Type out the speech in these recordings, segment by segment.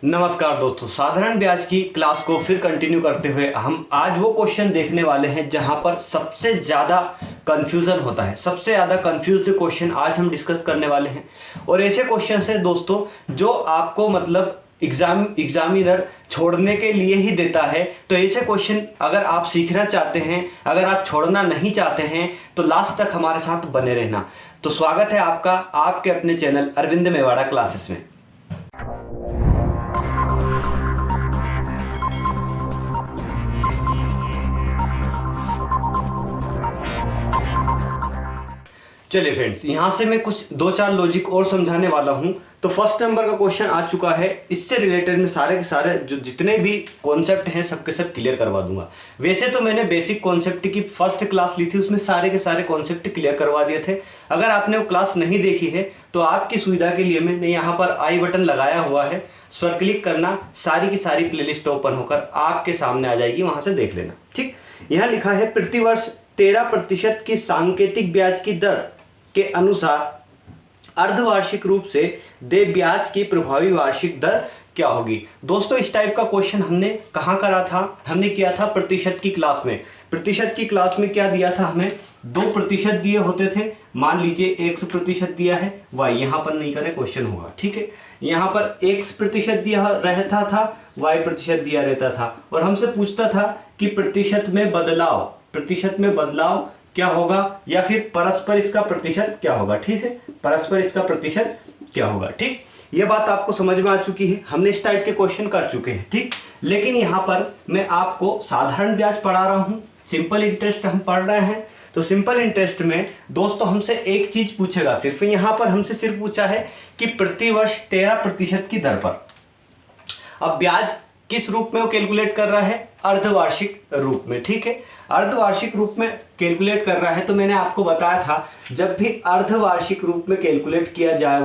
नमस्कार दोस्तों, साधारण ब्याज की क्लास को फिर कंटिन्यू करते हुए हम आज वो क्वेश्चन देखने वाले हैं जहां पर सबसे ज़्यादा कंफ्यूजन होता है। सबसे ज़्यादा कंफ्यूज्ड क्वेश्चन आज हम डिस्कस करने वाले हैं और ऐसे क्वेश्चन है दोस्तों जो आपको मतलब एग्जामिनर छोड़ने के लिए ही देता है। तो ऐसे क्वेश्चन अगर आप सीखना चाहते हैं, अगर आप छोड़ना नहीं चाहते हैं तो लास्ट तक हमारे साथ बने रहना। तो स्वागत है आपका आपके अपने चैनल अरविंद मेवाड़ा क्लासेस में। चलिए फ्रेंड्स, यहाँ से मैं कुछ दो चार लॉजिक और समझाने वाला हूँ। तो फर्स्ट नंबर का क्वेश्चन आ चुका है, इससे रिलेटेड में सारे के सारे जो जितने भी कॉन्सेप्ट हैं सबके सब क्लियर करवा दूंगा। वैसे तो मैंने बेसिक कॉन्सेप्ट की फर्स्ट क्लास ली थी, उसमें सारे के सारे कॉन्सेप्ट क्लियर करवा दिए थे। अगर आपने वो क्लास नहीं देखी है तो आपकी सुविधा के लिए मैंने यहाँ पर आई बटन लगाया हुआ है, उस पर क्लिक करना, सारी की सारी प्लेलिस्ट ओपन होकर आपके सामने आ जाएगी, वहाँ से देख लेना। ठीक, यहाँ लिखा है प्रतिवर्ष 13% की सांकेतिक ब्याज की दर के अनुसार अर्धवार्षिक रूप से देय ब्याज की प्रभावी वार्षिक दर क्या होगी। दोस्तों इस टाइप का क्वेश्चन हमने कहाँ करा था? हमने किया था प्रतिशत की क्लास में। प्रतिशत की क्लास में क्या दिया था हमें? 2% दिए होते थे। मान लीजिए 100% दिया है, वाई यहाँ पर नहीं करे क्वेश्चन होगा। ठीक है, यहाँ पर 1% दिया रहता था, वाई प्रतिशत दिया रहता था और हमसे पूछता था कि प्रतिशत में बदलाव क्या होगा या फिर परस्पर इसका प्रतिशत क्या होगा। ठीक है, परस्पर इसका प्रतिशत क्या होगा। ठीक, ये बात आपको समझ में आ चुकी है, हमने इस टाइप के क्वेश्चन कर चुके हैं। ठीक, लेकिन यहाँ पर मैं आपको साधारण ब्याज पढ़ा रहा हूँ, सिंपल इंटरेस्ट हम पढ़ रहे हैं। तो सिंपल इंटरेस्ट में दोस्तों हमसे एक चीज पूछेगा, सिर्फ यहाँ पर हमसे सिर्फ पूछा है कि प्रतिवर्ष 13% की दर पर। अब ब्याज किस रूप में वो कैलकुलेट कर रहा है? अर्धवार्षिक रूप में। ठीक है, अर्धवार्षिक रूप में कैलकुलेट कर रहा है। तो मैंने आपको बताया था जब भी अर्धवार्षिक रूप में कैलकुलेट किया जाए,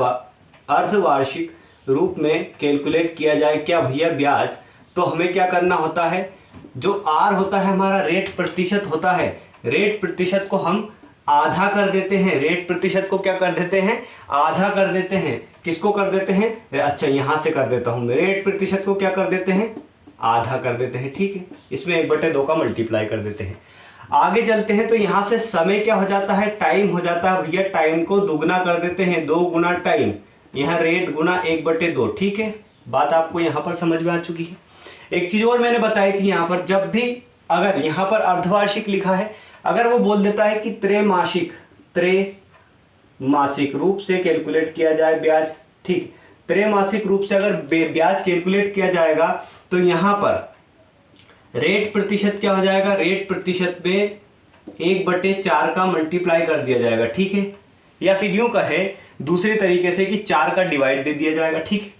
अर्धवार्षिक रूप में कैलकुलेट किया जाए क्या भैया ब्याज, तो हमें क्या करना होता है? जो आर होता है हमारा रेट प्रतिशत होता है, रेट प्रतिशत को हम आधा कर देते हैं। रेट प्रतिशत को क्या कर देते हैं? आधा कर देते हैं। किसको कर देते हैं? अच्छा यहाँ से कर देता हूँ मैं, रेट प्रतिशत को क्या कर देते हैं? आधा कर देते हैं। ठीक है, इसमें 1/2 का मल्टीप्लाई कर देते हैं। आगे चलते हैं तो यहाँ से समय क्या हो जाता है? टाइम हो जाता है भैया, टाइम को दुगना कर देते हैं, 2 गुना टाइम, यहाँ रेट गुना 1/2। ठीक है, बात आपको यहाँ पर समझ में आ चुकी है। एक चीज और मैंने बताई थी, यहाँ पर जब भी अगर यहाँ पर अर्धवार्षिक लिखा है, अगर वो बोल देता है कि त्रैमासिक रूप से कैलकुलेट किया जाए ब्याज। ठीक, त्रैमासिक रूप से अगर ब्याज कैलकुलेट किया जाएगा तो यहाँ पर रेट प्रतिशत क्या हो जाएगा? रेट प्रतिशत में 1/4 का मल्टीप्लाई कर दिया जाएगा। ठीक है, या फिर यूं कहे दूसरी तरीके से कि 4 का डिवाइड दे दिया जाएगा। ठीक है,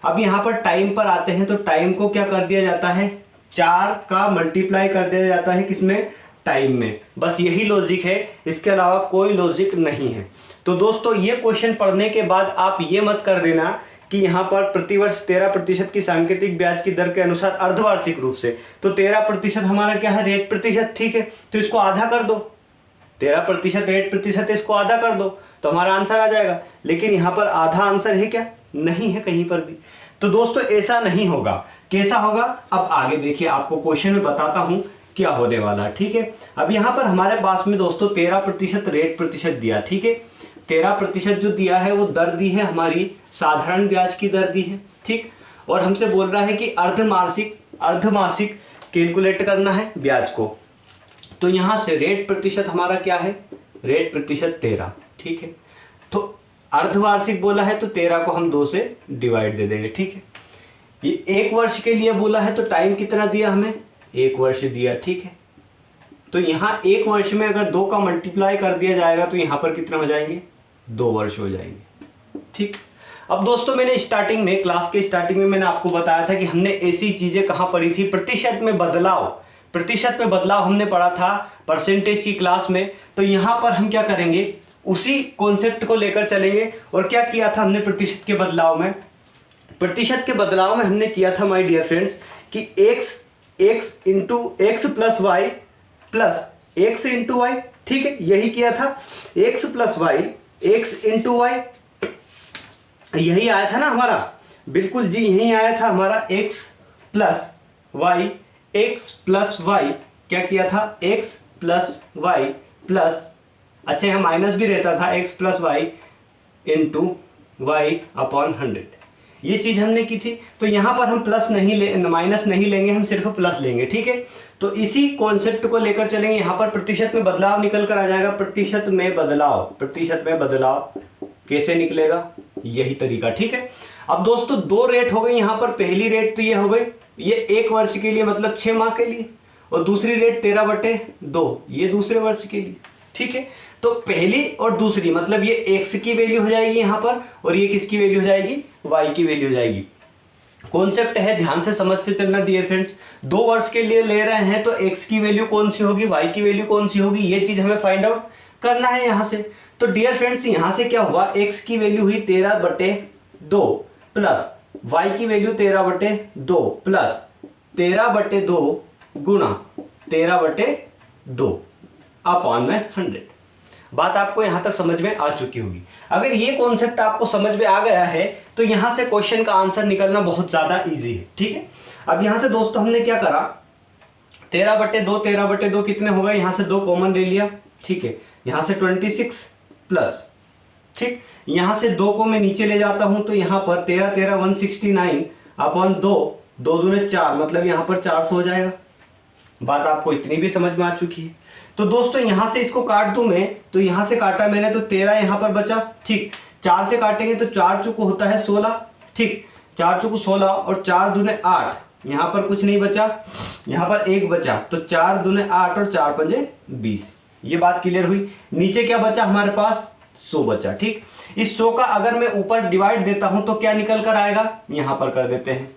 अब यहाँ पर टाइम पर आते हैं तो टाइम को क्या कर दिया जाता है? 4 का मल्टीप्लाई कर दिया जाता है, किसमें? टाइम में। बस यही लॉजिक है, इसके अलावा कोई लॉजिक नहीं है। तो दोस्तों ये क्वेश्चन पढ़ने के बाद आप ये मत कर देना कि यहाँ पर प्रतिवर्ष 13% की सांकेतिक ब्याज की दर के अनुसार अर्धवार्षिक रूप से, तो 13% हमारा क्या है? रेट प्रतिशत। ठीक है, तो इसको आधा कर दो, 13% रेट प्रतिशत, इसको आधा कर दो तो हमारा आंसर आ जाएगा। लेकिन यहाँ पर आधा आंसर है क्या? नहीं है कहीं पर भी। तो दोस्तों ऐसा नहीं होगा। कैसा होगा? अब आगे देखिए, आपको क्वेश्चन में बताता हूँ क्या होने वाला। ठीक है, अब यहाँ पर हमारे पास में दोस्तों 13% रेट प्रतिशत दिया। ठीक है, 13% जो दिया है वो दर दी है हमारी, साधारण ब्याज की दर दी है। ठीक, और हमसे बोल रहा है कि अर्धमासिक कैलकुलेट करना है ब्याज को। तो यहाँ से रेट प्रतिशत हमारा क्या है? रेट प्रतिशत 13। ठीक है, तो अर्धवार्षिक बोला है तो 13 को हम 2 से डिवाइड दे देंगे। ठीक है, ये 1 वर्ष के लिए बोला है तो टाइम कितना दिया हमें? 1 वर्ष दिया। ठीक है, तो यहाँ 1 वर्ष में अगर 2 का मल्टीप्लाई कर दिया जाएगा तो यहाँ पर कितने हो जाएंगे? 2 वर्ष हो जाएंगे। ठीक, अब दोस्तों मैंने क्लास के स्टार्टिंग में मैंने आपको बताया था कि हमने ऐसी चीजें कहाँ पढ़ी थी? प्रतिशत में बदलाव हमने पढ़ा था परसेंटेज की क्लास में। तो यहाँ पर हम क्या करेंगे? उसी कॉन्सेप्ट को लेकर चलेंगे। और क्या किया था हमने प्रतिशत के बदलाव में? प्रतिशत के बदलाव में हमने किया था माय डियर फ्रेंड्स कि x into x plus y plus x into y. ठीक है, यही किया था, x plus y, x into y, यही आया था ना हमारा। बिल्कुल जी, यहीं आया था हमारा x plus y, x plus y क्या किया था, x प्लस वाई प्लस, अच्छा यहाँ माइनस भी रहता था, x plus y into y upon 100, ये चीज़ हमने की थी। तो यहाँ पर हम प्लस नहीं ले, माइनस नहीं लेंगे, हम सिर्फ प्लस लेंगे, ठीक है। तो इसी कॉन्सेप्ट को लेकर चलेंगे। यहाँ पर प्रतिशत में बदलाव निकल कर आ जाएगा, प्रतिशत में बदलाव, प्रतिशत में बदलाव कैसे निकलेगा, यही तरीका, ठीक है। अब दोस्तों दो रेट हो गई यहाँ पर, पहली रेट तो ये हो गई, ये 1 वर्ष के लिए मतलब 6 माह के लिए, और दूसरी रेट 13/2, ये दूसरे वर्ष के लिए, ठीक है। तो पहली और दूसरी मतलब ये x की वैल्यू हो जाएगी यहाँ पर, और ये किसकी वैल्यू हो जाएगी, y की वैल्यू हो जाएगी। कॉन्सेप्ट है, ध्यान से समझते चलना डियर फ्रेंड्स। 2 वर्ष के लिए ले रहे हैं तो x की वैल्यू कौन सी होगी, y की वैल्यू कौन सी होगी, ये चीज हमें फाइंड आउट करना है यहाँ से। तो डियर फ्रेंड्स यहाँ से क्या हुआ, x की वैल्यू हुई 13/2 प्लस y की वैल्यू 13/2 प्लस 13/2 गुणा 13/2 अपॉन में 100। बात आपको यहां तक समझ में आ चुकी होगी। अगर ये कॉन्सेप्ट आपको समझ में आ गया है तो यहां से क्वेश्चन का आंसर निकलना बहुत ज्यादा इजी है, ठीक है। अब यहां से दोस्तों हमने क्या करा, 13/2 कितने हो गए, यहां से 2 कॉमन ले लिया, ठीक है। यहां से 26 प्लस, ठीक, यहां से 2 को मैं नीचे ले जाता हूं तो यहां पर 13 169 अपॉन 2, 2 दूने 4, मतलब यहां पर 400 हो जाएगा। बात आपको इतनी भी समझ में आ चुकी है। तो दोस्तों यहां से इसको काट दूं मैं, तो यहां से काटा मैंने तो 13 यहां पर बचा, ठीक। 4 से काटेंगे तो 4 चुको होता है 16, ठीक, 4 चुको 16 और 4 दूने 8, यहां पर कुछ नहीं बचा, यहां पर 1 बचा, तो 4 दूने 8 और 4 पंजे 20। ये बात क्लियर हुई। नीचे क्या बचा हमारे पास, 100 बचा, ठीक। इस 100 का अगर मैं ऊपर डिवाइड देता हूं तो क्या निकल कर आएगा, यहां पर कर देते हैं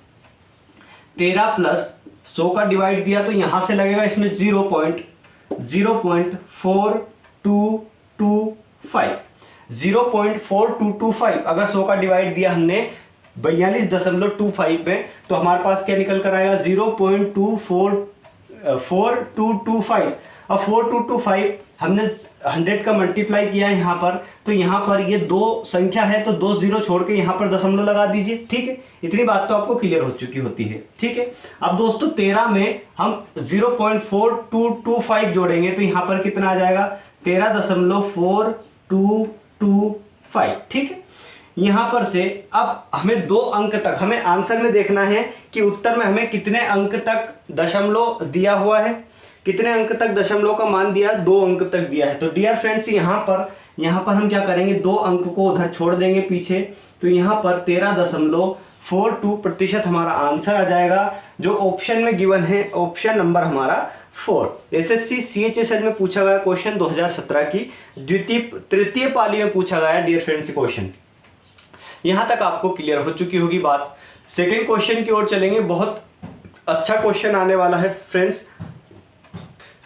13 प्लस 100 का डिवाइड दिया तो यहां से लगेगा इसमें 0.4225 अगर 100 का डिवाइड दिया हमने 42.25 में, तो हमारे पास क्या निकल कर आएगा 0.4225। अब 4225 हमने 100 का मल्टीप्लाई किया है यहाँ पर, तो यहाँ पर ये 2 संख्या है तो 2 0 छोड़ के यहाँ पर दशमलव लगा दीजिए, ठीक है। इतनी बात तो आपको क्लियर हो चुकी होती है, ठीक है। अब दोस्तों 13 में हम 0.4225 जोड़ेंगे तो यहाँ पर कितना आ जाएगा 13.425, ठीक है। यहाँ पर से अब हमें 2 अंक तक, हमें आंसर में देखना है कि उत्तर में हमें कितने अंक तक दशमलव दिया हुआ है, कितने अंक तक दशमलव का मान दिया, 2 अंक तक दिया है। तो डियर फ्रेंड्स यहाँ पर हम क्या करेंगे, 2 अंक को उधर छोड़ देंगे पीछे, तो यहाँ पर 13.42% हमारा आंसर आ जाएगा, जो ऑप्शन में गिवन है, ऑप्शन नंबर हमारा 4। एसएससी सीएचएसएल में पूछा गया क्वेश्चन 2017 की तृतीय पाली में पूछा गया डियर फ्रेंड्स क्वेश्चन। यहां तक आपको क्लियर हो चुकी होगी बात। सेकेंड क्वेश्चन की ओर चलेंगे, बहुत अच्छा क्वेश्चन आने वाला है फ्रेंड्स।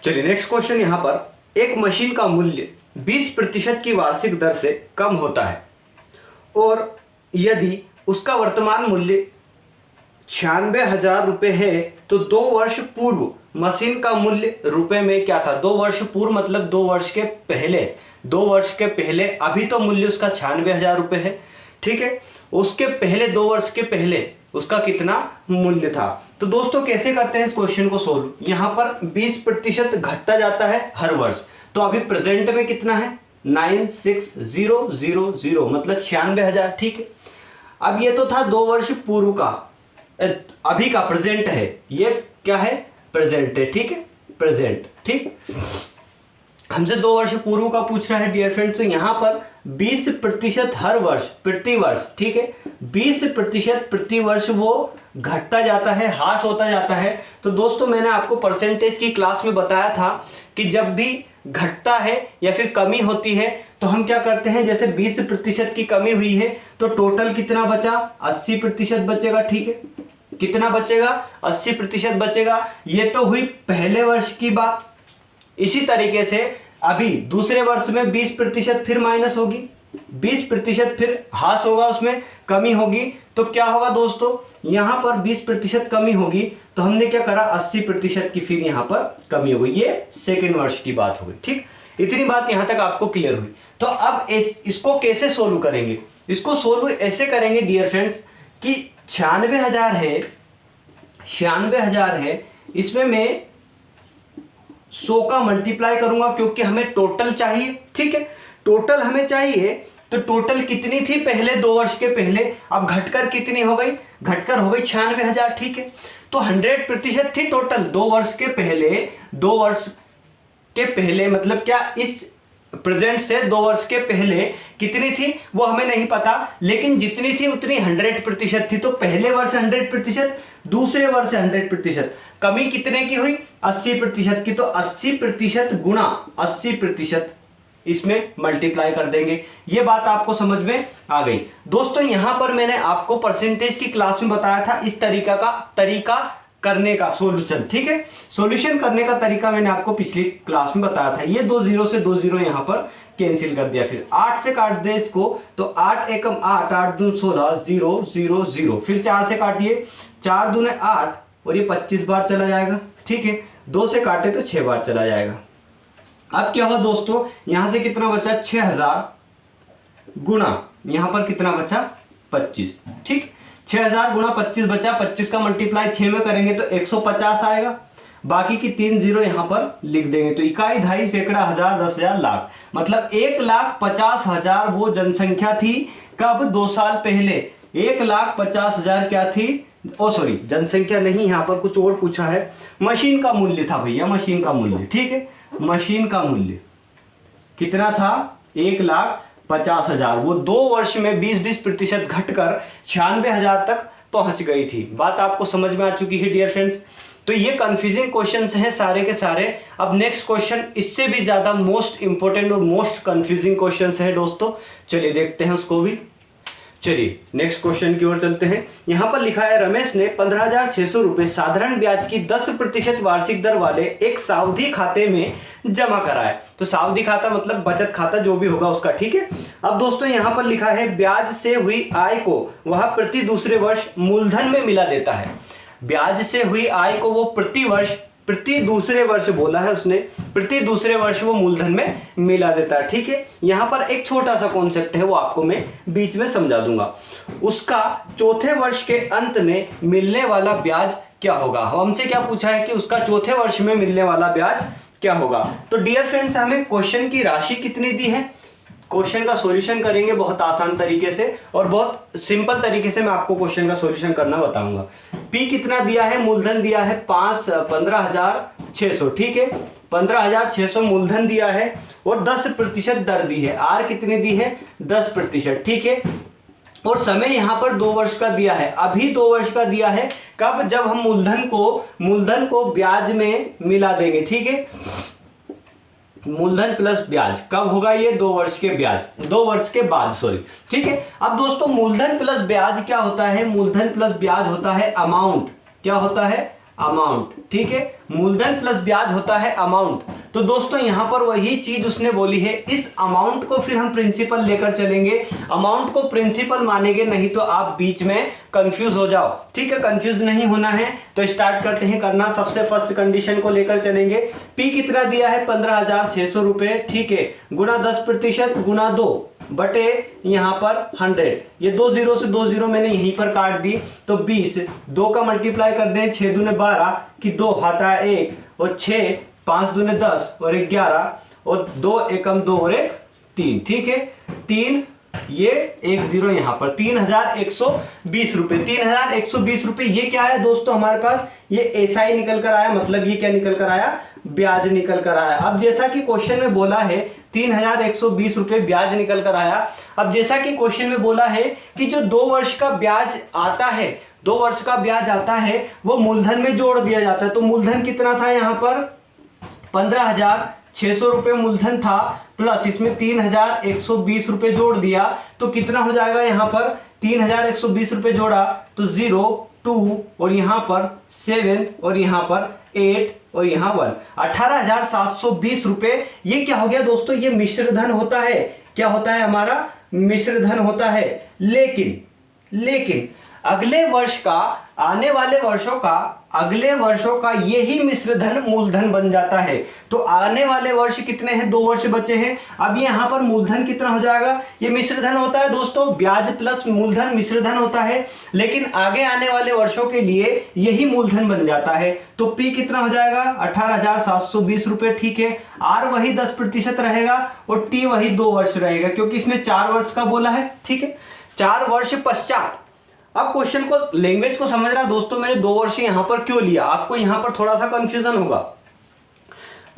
चलिए नेक्स्ट क्वेश्चन। यहाँ पर एक मशीन का मूल्य 20% की वार्षिक दर से कम होता है और यदि उसका वर्तमान मूल्य 96,000 रुपये है तो 2 वर्ष पूर्व मशीन का मूल्य रुपए में क्या था। 2 वर्ष पूर्व मतलब 2 वर्ष के पहले, 2 वर्ष के पहले अभी तो मूल्य उसका 96,000 रुपये है, ठीक है। उसके पहले 2 वर्ष के पहले उसका कितना मूल्य था। तो दोस्तों कैसे करते हैं इस क्वेश्चन को सोल्व। यहाँ पर 20% घटता जाता है हर वर्ष, तो अभी प्रेजेंट में कितना है 96,000 मतलब 96,000, ठीक है। अब ये तो था 2 वर्ष पूर्व का, अभी का प्रेजेंट है, ये क्या है प्रेजेंट है, ठीक है, प्रेजेंट, ठीक। हमसे 2 वर्ष पूर्व का पूछ रहा है डियर फ्रेंड्स, तो यहाँ पर 20% हर वर्ष प्रति वर्ष, ठीक है, 20% प्रति वर्ष वो घटता जाता है, ह्रास होता जाता है। तो दोस्तों मैंने आपको परसेंटेज की क्लास में बताया था कि जब भी घटता है या फिर कमी होती है तो हम क्या करते हैं, जैसे 20% की कमी हुई है तो टोटल कितना बचा 80% बचेगा, ठीक है। कितना बचेगा 80% बचेगा। ये तो हुई पहले वर्ष की बात। इसी तरीके से अभी दूसरे वर्ष में 20% फिर माइनस होगी, 20% फिर ह्रास होगा, उसमें कमी होगी, तो क्या होगा दोस्तों यहाँ पर 20% कमी होगी तो हमने क्या करा 80% की फिर यहाँ पर कमी होगी। ये सेकेंड वर्ष की बात होगी, ठीक। इतनी बात यहाँ तक आपको क्लियर हुई। तो अब इसको कैसे सोल्व करेंगे, इसको सोल्व ऐसे करेंगे डियर फ्रेंड्स कि 96,000 है, 96,000 है, इसमें मैं 100 का मल्टीप्लाई करूंगा क्योंकि हमें टोटल चाहिए। ठीक है, टोटल हमें चाहिए, तो टोटल कितनी थी पहले 2 वर्ष के पहले, अब घटकर कितनी हो गई, घटकर हो गई 96,000। ठीक है, तो 100% थी टोटल 2 वर्ष के पहले, 2 वर्ष के पहले मतलब क्या, इस प्रेजेंट से 2 वर्ष के पहले कितनी थी वो हमें नहीं पता, लेकिन जितनी थी उतनी 100% थी। तो पहले वर्ष 100%, दूसरे वर्ष 100%, कमी कितने की हुई, 80% की। तो 80% गुणा 80% इसमें मल्टीप्लाई कर देंगे। ये बात आपको समझ में आ गई। दोस्तों यहां पर मैंने आपको परसेंटेज की क्लास में बताया था इस तरीका करने का सॉल्यूशन। ठीक है, सॉल्यूशन करने का तरीका मैंने आपको पिछली क्लास में बताया था। ये 2 0 से 2 0 यहां पर कैंसिल कर दिया, फिर 8 से काट दे इसको, तो 8 एकम 8, 8 दूनी 16, 0 0 0, फिर 4 से काटिए, 4 दूने 8 और ये 25 बार चला जाएगा। ठीक है, 2 से काटे तो 6 बार चला जाएगा। अब क्या हुआ दोस्तों, यहां से कितना बचा, 6,000 गुणा यहां पर कितना बचा, 25। ठीक, 6,000 गुणा 25 बचा, 25 का मल्टीप्लाई 6 में करेंगे तो 150 आएगा। बाकी की 3 0 यहां पर लिख देंगे, तो इकाई, दहाई, सैकड़ा, हजार, 10,000, लाख, मतलब 1,50,000 वो जनसंख्या थी कब, 2 साल पहले। 1,50,000 क्या थी, ओ सॉरी जनसंख्या नहीं, यहां पर कुछ और पूछा है, मशीन का मूल्य था भैया, मशीन का मूल्य। ठीक है, मशीन का मूल्य कितना था, 1,50,000, वो 2 वर्ष में 20% घटकर 96,000 तक पहुंच गई थी। बात आपको समझ में आ चुकी है डियर फ्रेंड्स। तो ये कंफ्यूजिंग क्वेश्चंस हैं सारे के सारे। अब नेक्स्ट क्वेश्चन इससे भी ज्यादा मोस्ट इंपोर्टेंट और मोस्ट कंफ्यूजिंग क्वेश्चंस है दोस्तों, चलिए देखते हैं उसको भी। चलिए नेक्स्ट क्वेश्चन की ओर चलते हैं। यहां पर लिखा है, रमेश ने 15,600 रुपए साधारण ब्याज की 10% वार्षिक दर वाले एक सावधि खाते में जमा कराए। तो सावधि खाता मतलब बचत खाता जो भी होगा उसका। ठीक है, अब दोस्तों यहां पर लिखा है, ब्याज से हुई आय को वह प्रति दूसरे वर्ष मूलधन में मिला देता है। ब्याज से हुई आय को वो प्रति दूसरे वर्ष बोला है उसने, प्रति दूसरे वर्ष वो मूलधन में मिला देता है। ठीक है, यहां पर एक छोटा सा कॉन्सेप्ट है वो आपको मैं बीच में समझा दूंगा। उसका चौथे वर्ष के अंत में मिलने वाला ब्याज क्या होगा। हमसे क्या पूछा है कि उसका चौथे वर्ष में मिलने वाला ब्याज क्या होगा। तो डियर फ्रेंड्स, हमें क्वेश्चन की राशि कितनी दी है, क्वेश्चन का सॉल्यूशन करेंगे बहुत आसान तरीके से और बहुत सिंपल तरीके से मैं आपको क्वेश्चन का सॉल्यूशन करना बताऊंगा। पी कितना दिया है, मूलधन दिया है 15,600। ठीक है, 15,600 मूलधन दिया है और 10% दर दी है। आर कितनी दी है, 10%। ठीक है, और समय यहां पर 2 वर्ष का दिया है, अभी 2 वर्ष का दिया है। कब, जब हम मूलधन को ब्याज में मिला देंगे। ठीक है, मूलधन प्लस ब्याज कब होगा, ये 2 वर्ष के ब्याज, 2 वर्ष के बाद सॉरी। ठीक है, अब दोस्तों मूलधन प्लस ब्याज क्या होता है, मूलधन प्लस ब्याज होता है अमाउंट। क्या होता है, अमाउंट। ठीक है, मूलधन प्लस ब्याज होता है अमाउंट। तो दोस्तों यहां पर वही चीज उसने बोली है, इस अमाउंट को फिर हम प्रिंसिपल लेकर चलेंगे, अमाउंट को प्रिंसिपल मानेंगे, नहीं तो आप बीच में कंफ्यूज हो जाओ। ठीक है, कंफ्यूज नहीं होना है तो स्टार्ट करते हैं करना। सबसे फर्स्ट कंडीशन को लेकर चलेंगे। पी कितना दिया है, 15,600 रुपए। ठीक है, गुणा 10% गुणा 2 बटे यहां पर 100। ये 2 0 से 2 0 मैंने यहीं पर काट दी, तो 20, 2 का मल्टीप्लाई कर दें, 6 दूने 12 की 2 हाथा है 1 और 6, 5 दूने 10 और 1 11 और 2 एकम 2 और 1 3। ठीक है, 3 ये 1 0 यहां पर 3,120 रुपए। 3,120 रुपए ये क्या है दोस्तों, हमारे पास ये ऐसा ही निकल कर आया, मतलब ये क्या निकल कर आया, ब्याज निकल कर आया। अब जैसा कि क्वेश्चन में बोला है 3,120 रुपए ब्याज निकल कर आया। अब जैसा कि क्वेश्चन में बोला है कि जो 2 वर्ष का ब्याज आता है, 2 वर्ष का ब्याज आता है वो मूलधन में जोड़ दिया जाता है। तो मूलधन कितना था यहाँ पर, 15,600 रुपए मूलधन था, प्लस इसमें 3,120 रुपए जोड़ दिया, तो कितना हो जाएगा यहाँ पर, 3,120 रुपए जोड़ा तो 0 2 और यहाँ पर 7 और यहाँ पर 8 और यहाँ 1, 18,720 रुपए। ये क्या हो गया दोस्तों, ये मिश्र धन होता है। क्या होता है, हमारा मिश्र धन होता है। लेकिन अगले वर्ष का, आने वाले वर्षों का, अगले वर्षों का यही मिश्र धन मूलधन बन जाता है। तो आने वाले वर्ष कितने हैं, 2 वर्ष बचे हैं। अब यहाँ पर मूलधन कितना हो जाएगा, ये मिश्र धन होता है दोस्तों, ब्याज प्लस मूलधन मिश्र धन होता है, लेकिन आगे आने वाले वर्षों के लिए यही मूलधन बन जाता है। तो पी कितना हो जाएगा, 18,720 रुपए, ठीक है। आर वही 10% रहेगा और टी वही 2 वर्ष रहेगा, क्योंकि इसने 4 वर्ष का बोला है, ठीक है। 4 वर्ष पश्चात, अब क्वेश्चन को, लैंग्वेज को समझना दोस्तों, मैंने 2 वर्ष यहां पर क्यों लिया, आपको यहां पर थोड़ा सा कंफ्यूजन होगा।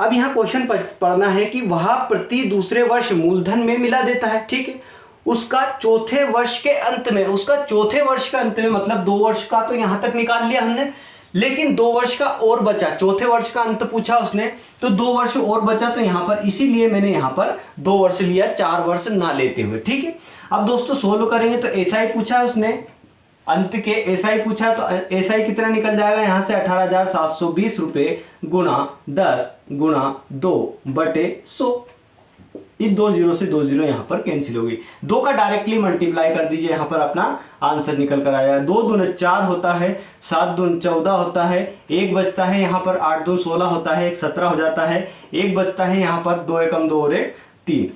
अब यहां क्वेश्चन पढ़ना है कि वह प्रति दूसरे वर्ष मूलधन में मिला देता है, ठीक है। उसका चौथे वर्ष के अंत में, उसका चौथे वर्ष के अंत में, मतलब 2 वर्ष का तो यहां तक निकाल लिया हमने, लेकिन 2 वर्ष का और बचा, चौथे वर्ष का अंत पूछा उसने, तो 2 वर्ष और बचा, तो यहां पर इसीलिए मैंने यहां पर 2 वर्ष लिया, 4 वर्ष ना लेते हुए, ठीक है। अब दोस्तों सोल्व करेंगे तो ऐसा ही पूछा उसने, अंत के ऐसा ही पूछा, तो ऐसा ही कितना निकल जाएगा यहां से, 18,720 रुपए गुणा 10 गुणा 2/100। इस 2 जीरो से 2 जीरो यहां पर कैंसिल होगी, 2 का डायरेक्टली मल्टीप्लाई कर दीजिए, यहां पर अपना आंसर निकल कर आया। 2 दूनी 4 होता है, 7 दूनी 14 होता है, 1 बचता है यहाँ पर, 8 दूनी 16 होता है, 1 17 हो जाता है, 1 बचता है यहाँ पर, 2 एकम 2 और 1 3,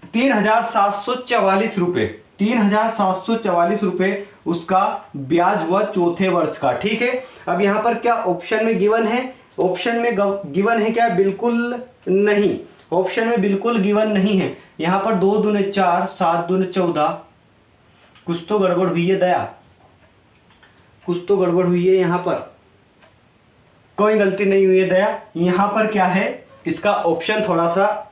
3,744 रुपए, 3,744 रुपए उसका ब्याज हुआ चौथे वर्ष का, ठीक है। अब यहाँ पर क्या ऑप्शन में गिवन है, ऑप्शन में गिवन है क्या, बिल्कुल नहीं, ऑप्शन में बिल्कुल गिवन नहीं है। यहाँ पर 2 दूनी 4, 7 दूनी 14, कुछ तो गड़बड़ हुई है दया, कुछ तो गड़बड़ हुई है यहाँ पर, कोई गलती नहीं हुई है दया। यहाँ पर क्या है, इसका ऑप्शन थोड़ा सा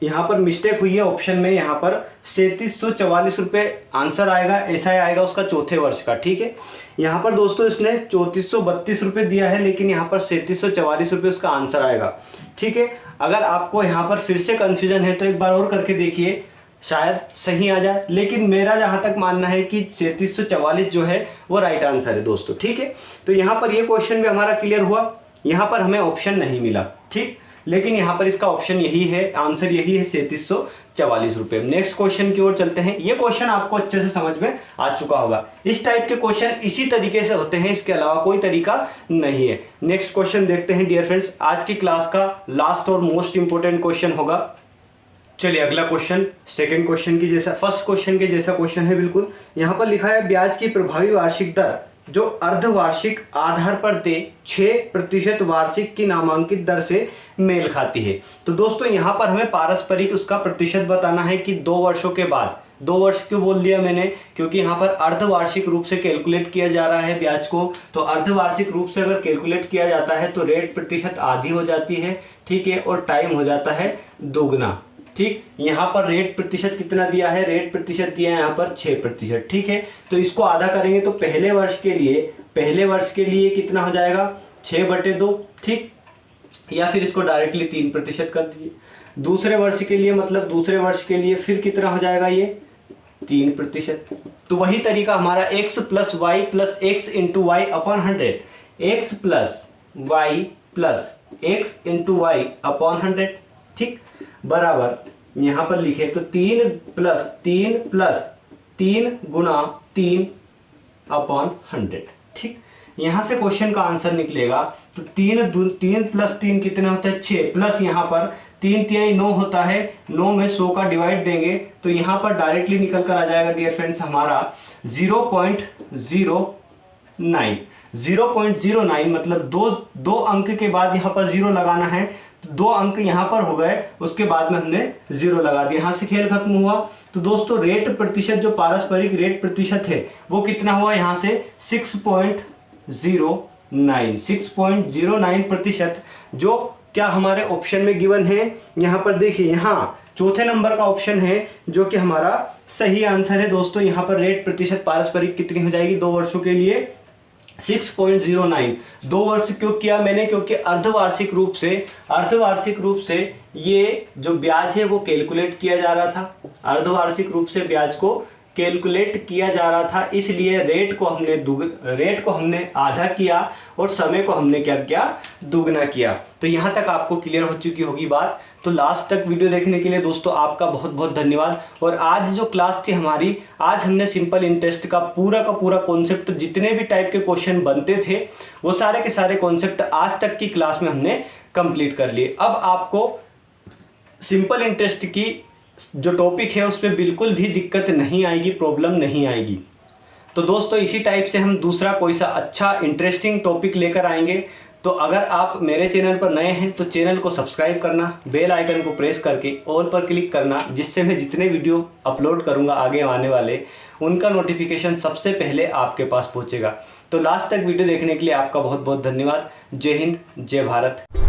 यहाँ पर मिस्टेक हुई है ऑप्शन में, यहाँ पर 3744 रुपये आंसर आएगा, ऐसा ही आएगा उसका चौथे वर्ष का, ठीक है। यहाँ पर दोस्तों इसने 3432 रुपये दिया है, लेकिन यहाँ पर 3744 रुपये उसका आंसर आएगा, ठीक है। अगर आपको यहाँ पर फिर से कन्फ्यूजन है तो एक बार और करके देखिए, शायद सही आ जाए, लेकिन मेरा जहाँ तक मानना है कि 3744 जो है वो राइट आंसर है दोस्तों, ठीक है। तो यहाँ पर ये क्वेश्चन भी हमारा क्लियर हुआ, यहाँ पर हमें ऑप्शन नहीं मिला, ठीक, लेकिन यहाँ पर इसका ऑप्शन यही है, आंसर यही है, 3744 रुपये। नेक्स्ट क्वेश्चन की ओर चलते हैं। ये क्वेश्चन आपको अच्छे से समझ में आ चुका होगा, इस टाइप के क्वेश्चन इसी तरीके से होते हैं, इसके अलावा कोई तरीका नहीं है। नेक्स्ट क्वेश्चन देखते हैं डियर फ्रेंड्स, आज की क्लास का लास्ट और मोस्ट इंपोर्टेंट क्वेश्चन होगा। चलिए अगला क्वेश्चन सेकंड क्वेश्चन की जैसा, फर्स्ट क्वेश्चन के जैसा क्वेश्चन है बिल्कुल। यहाँ पर लिखा है ब्याज की प्रभावी वार्षिक दर जो अर्धवार्षिक आधार पर दे 6% वार्षिक की नामांकित दर से मेल खाती है। तो दोस्तों यहाँ पर हमें पारस्परिक उसका प्रतिशत बताना है कि 2 वर्षों के बाद, 2 वर्ष क्यों बोल दिया मैंने, क्योंकि यहाँ पर अर्धवार्षिक रूप से कैलकुलेट किया जा रहा है ब्याज को। तो अर्धवार्षिक रूप से अगर कैलकुलेट किया जाता है तो रेट प्रतिशत आधी हो जाती है, ठीक है, और टाइम हो जाता है दोगुना, ठीक। यहाँ पर रेट प्रतिशत कितना दिया है, रेट प्रतिशत दिया है यहाँ पर 6%, ठीक है। तो इसको आधा करेंगे तो पहले वर्ष के लिए कितना हो जाएगा, 6/2, ठीक, या फिर इसको डायरेक्टली 3% कर दीजिए। दूसरे वर्ष के लिए, मतलब दूसरे वर्ष के लिए फिर कितना हो जाएगा, ये 3%। तो वही तरीका हमारा x + y + x × y / 100, x + y + x × y / 100, ठीक, बराबर यहाँ पर लिखे तो 3 + 3 + 3 गुणा 3 / 100, ठीक। यहाँ से क्वेश्चन का आंसर निकलेगा तो 3 + 3 कितने होते हैं, 6, प्लस यहाँ पर 3 × 9 होता है, 9 में 100 का डिवाइड देंगे तो यहाँ पर डायरेक्टली निकल कर आ जाएगा डियर फ्रेंड्स हमारा 0.09, मतलब दो अंक के बाद यहाँ पर 0 लगाना है, तो 2 अंक यहाँ पर हो गए, उसके बाद में हमने 0 लगा दिया, यहाँ से खेल खत्म हुआ। तो दोस्तों रेट प्रतिशत, जो पारस्परिक रेट प्रतिशत है वो कितना हुआ, यहाँ से 6.09%, जो क्या हमारे ऑप्शन में गिवन है। यहाँ पर देखिए, यहाँ चौथे नंबर का ऑप्शन है जो कि हमारा सही आंसर है दोस्तों। यहाँ पर रेट प्रतिशत पारस्परिक कितनी हो जाएगी 2 वर्षों के लिए, 6.09। 2 वर्ष क्यों किया मैंने, क्योंकि अर्धवार्षिक रूप से ये जो ब्याज है वो कैलकुलेट किया जा रहा था, अर्धवार्षिक रूप से ब्याज को कैलकुलेट किया जा रहा था, इसलिए रेट को हमने आधा किया और समय को हमने क्या किया, दुगना किया। तो यहाँ तक आपको क्लियर हो चुकी होगी बात। तो लास्ट तक वीडियो देखने के लिए दोस्तों आपका बहुत बहुत धन्यवाद। और आज जो क्लास थी हमारी, आज हमने सिंपल इंटरेस्ट का पूरा कॉन्सेप्ट, जितने भी टाइप के क्वेश्चन बनते थे वो सारे के सारे कॉन्सेप्ट आज तक की क्लास में हमने कंप्लीट कर लिए। अब आपको सिंपल इंटरेस्ट की जो टॉपिक है उस पर बिल्कुल भी दिक्कत नहीं आएगी, प्रॉब्लम नहीं आएगी। तो दोस्तों इसी टाइप से हम दूसरा कोई सा अच्छा इंटरेस्टिंग टॉपिक लेकर आएंगे। तो अगर आप मेरे चैनल पर नए हैं तो चैनल को सब्सक्राइब करना, बेल आइकन को प्रेस करके ऑल पर क्लिक करना, जिससे मैं जितने वीडियो अपलोड करूंगा आगे आने वाले, उनका नोटिफिकेशन सबसे पहले आपके पास पहुंचेगा। तो लास्ट तक वीडियो देखने के लिए आपका बहुत बहुत धन्यवाद। जय हिंद, जय भारत।